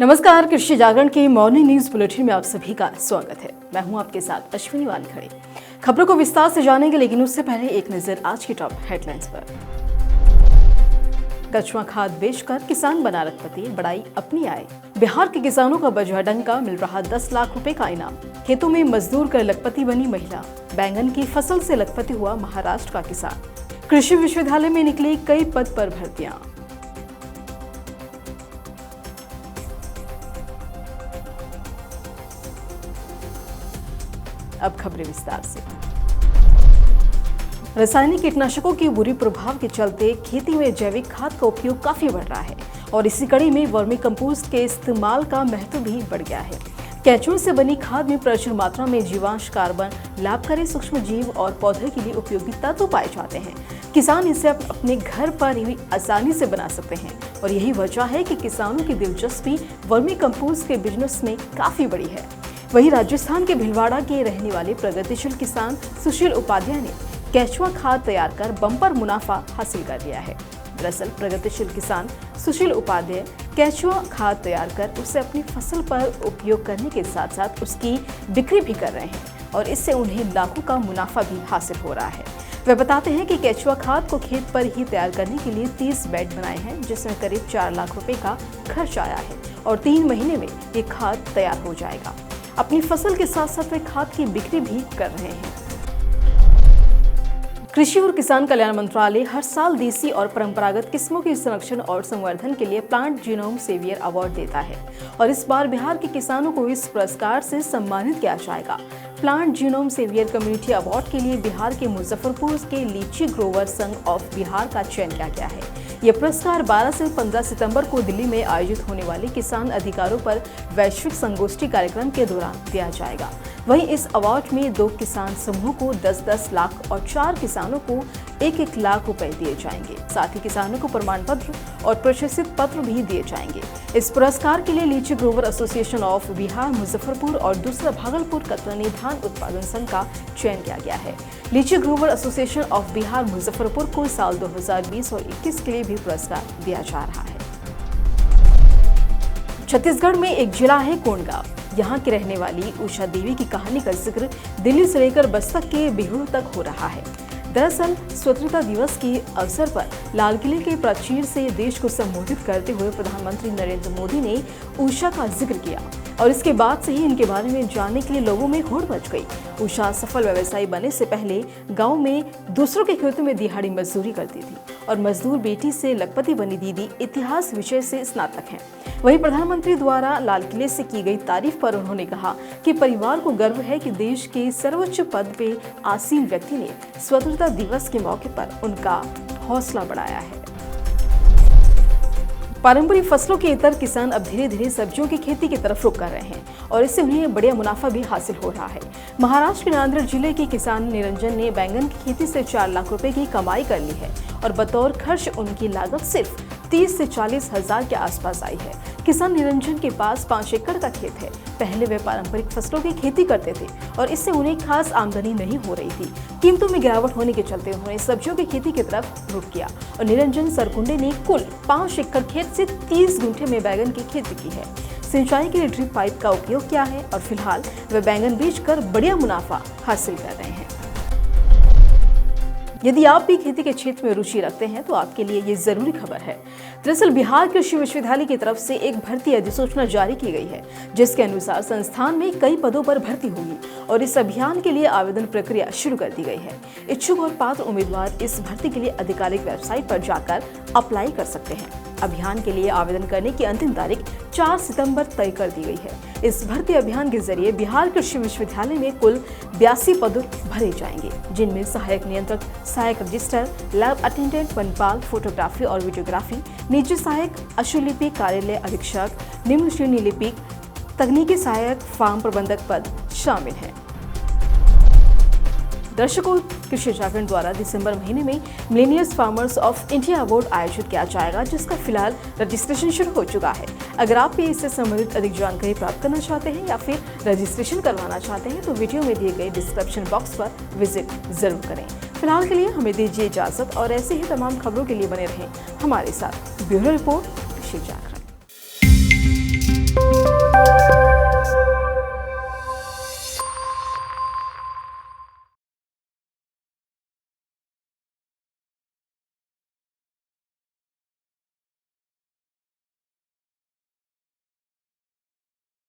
नमस्कार, कृषि जागरण के मॉर्निंग न्यूज बुलेटिन में आप सभी का स्वागत है। मैं हूं आपके साथ अश्विनी वानखड़े। खबरों को विस्तार से जानेंगे, लेकिन उससे पहले एक नजर आज की टॉप हेडलाइंस पर। कचुआ खाद बेचकर किसान बना लखपति, बढ़ाई अपनी आय। बिहार के किसानों का बजरंगा मिल रहा 10 लाख रुपए का इनाम। खेतों में मजदूर कर लखपति बनी महिला। बैंगन की फसल से लखपति हुआ महाराष्ट्र का किसान। कृषि विश्वविद्यालय में निकली कई पद पर भर्तियां। अब खबरें विस्तार से। रासायनिक कीटनाशकों के बुरे प्रभाव के चलते खेती में जैविक खाद का उपयोग काफी बढ़ रहा है और इसी कड़ी में वर्मी कंपोस्ट के इस्तेमाल का महत्व भी बढ़ गया है। केंचुए से बनी खाद में प्रचुर मात्रा में जीवांश, कार्बन, लाभकारी सूक्ष्म जीव और पौधे के लिए उपयोगी तत्व पाए जाते हैं। किसान इसे अपने घर पर ही आसानी से बना सकते हैं और यही वजह है कि किसानों की दिलचस्पी वर्मी कंपोस्ट के बिजनेस में काफी बड़ी है। वहीं राजस्थान के भिलवाड़ा के रहने वाले प्रगतिशील किसान सुशील उपाध्याय ने केंचुआ खाद तैयार कर बम्पर मुनाफा हासिल कर लिया है। दरअसल प्रगतिशील किसान सुशील उपाध्याय केंचुआ खाद तैयार कर उसे अपनी फसल पर उपयोग करने के साथ साथ उसकी बिक्री भी कर रहे हैं और इससे उन्हें लाखों का मुनाफा भी हासिल हो रहा है। वे बताते हैं कि केंचुआ खाद को खेत पर ही तैयार करने के लिए 30 बेड बनाए हैं, जिसमें करीब 4 लाख रुपए का खर्च आया है और 3 महीने में ये खाद तैयार हो जाएगा। अपनी फसल के साथ साथ वे खाद की बिक्री भी कर रहे हैं। कृषि और किसान कल्याण मंत्रालय हर साल देसी और परंपरागत किस्मों के संरक्षण और संवर्धन के लिए प्लांट जीनोम सेवियर अवार्ड देता है और इस बार बिहार के किसानों को इस पुरस्कार से सम्मानित किया जाएगा। Plant genome saviour community award के लिए बिहार के मुजफ्फरपुर के लीची ग्रोवर संघ ऑफ बिहार का चयन किया गया है। यह पुरस्कार 12 से 15 सितंबर को दिल्ली में आयोजित होने वाले किसान अधिकारों पर वैश्विक संगोष्ठी कार्यक्रम के दौरान दिया जाएगा। वहीं इस अवार्ड में 2 किसान समूहों को 10-10 लाख और 4 किसानों को 1-1 लाख रुपए दिए जाएंगे। साथ ही किसानों को प्रमाण पत्र और प्रशस्ति पत्र भी दिए जाएंगे। इस पुरस्कार के लिए लीची ग्रोवर एसोसिएशन ऑफ बिहार मुजफ्फरपुर और दूसरा भागलपुर कतरनी धान उत्पादन संघ का चयन किया गया है। लीची ग्रोवर एसोसिएशन ऑफ बिहार मुजफ्फरपुर को साल 2020 और 21 के लिए भी पुरस्कार दिया जा रहा है। छत्तीसगढ़ में एक जिला है कोंडगांव। यहाँ की रहने वाली उषा देवी की कहानी का जिक्र दिल्ली से लेकर बस्तर के बिहुड़ तक हो रहा है। दरअसल स्वतंत्रता दिवस के अवसर पर लाल किले के प्राचीर से देश को संबोधित करते हुए प्रधानमंत्री नरेंद्र मोदी ने उषा का जिक्र किया और इसके बाद से ही इनके बारे में जानने के लिए लोगों में होड़ मच गई। उषा सफल व्यवसायी बनने से पहले गांव में दूसरों के खेतों में दिहाड़ी मजदूरी करती थी और मजदूर बेटी से लखपति बनी दीदी इतिहास विषय से स्नातक हैं। वहीं प्रधानमंत्री द्वारा लाल किले से की गई तारीफ पर उन्होंने कहा कि परिवार को गर्व है कि देश के सर्वोच्च पद पे आसीन व्यक्ति ने स्वतंत्रता दिवस के मौके पर उनका हौसला बढ़ाया है। पारंपरिक फसलों के इतर किसान अब धीरे धीरे सब्जियों की खेती की तरफ रुख कर रहे हैं और इससे उन्हें बढ़िया मुनाफा भी हासिल हो रहा है। महाराष्ट्र के नांदेड़ जिले के किसान निरंजन ने बैंगन की खेती से 4 लाख रुपए की कमाई कर ली है और बतौर खर्च उनकी लागत सिर्फ 30 से 40 हजार के आसपास आई है। किसान निरंजन के पास 5 एकड़ का खेत है। पहले वे पारंपरिक फसलों की खेती करते थे और इससे उन्हें खास आमदनी नहीं हो रही थी। कीमतों में गिरावट होने के चलते उन्होंने सब्जियों की खेती की तरफ रुख किया और निरंजन सरकुंडे ने कुल 5 एकड़ खेत से 30 गुंठे में बैंगन की खेती की है। सिंचाई के लिए ड्रिप पाइप का उपयोग किया है और फिलहाल वे बैंगन बेचकर बढ़िया मुनाफा हासिल कर रहे हैं। यदि आप भी खेती के क्षेत्र में रुचि रखते हैं तो आपके लिए ये जरूरी खबर है। दरअसल बिहार कृषि विश्वविद्यालय की तरफ से एक भर्ती अधिसूचना जारी की गई है, जिसके अनुसार संस्थान में कई पदों पर भर्ती होगी और इस अभियान के लिए आवेदन प्रक्रिया शुरू कर दी गई है। इच्छुक और पात्र उम्मीदवार इस भर्ती के लिए आधिकारिक वेबसाइट पर जाकर अप्लाई कर सकते हैं। अभियान के लिए आवेदन करने की अंतिम तारीख 4 सितंबर तय कर दी गई है। इस भर्ती अभियान के जरिए बिहार कृषि विश्वविद्यालय में कुल 82 पद भरे जाएंगे, जिनमें सहायक नियंत्रक, सहायक रजिस्टर, लैब अटेंडेंट, वनपाल, फोटोग्राफी और वीडियोग्राफी, निजी सहायक, अशुलिपिक, कार्यालय अधीक्षक, निम्न श्रेणी लिपिक, तकनीकी सहायक, फार्म प्रबंधक पद शामिल हैं। दर्शकों, कृषि जागरण द्वारा दिसंबर महीने में मिलेनियस फार्मर्स ऑफ इंडिया अवार्ड आयोजित किया जाएगा, जिसका फिलहाल रजिस्ट्रेशन शुरू हो चुका है। अगर आप भी इससे संबंधित अधिक जानकारी प्राप्त करना चाहते हैं या फिर रजिस्ट्रेशन करवाना चाहते हैं तो वीडियो में दिए गए डिस्क्रिप्शन बॉक्स पर विजिट जरूर करें। फिलहाल के लिए हमें दीजिए इजाजत और ऐसे ही तमाम खबरों के लिए बने रहें हमारे साथ। ब्यूरो रिपोर्ट, कृषि जागरण।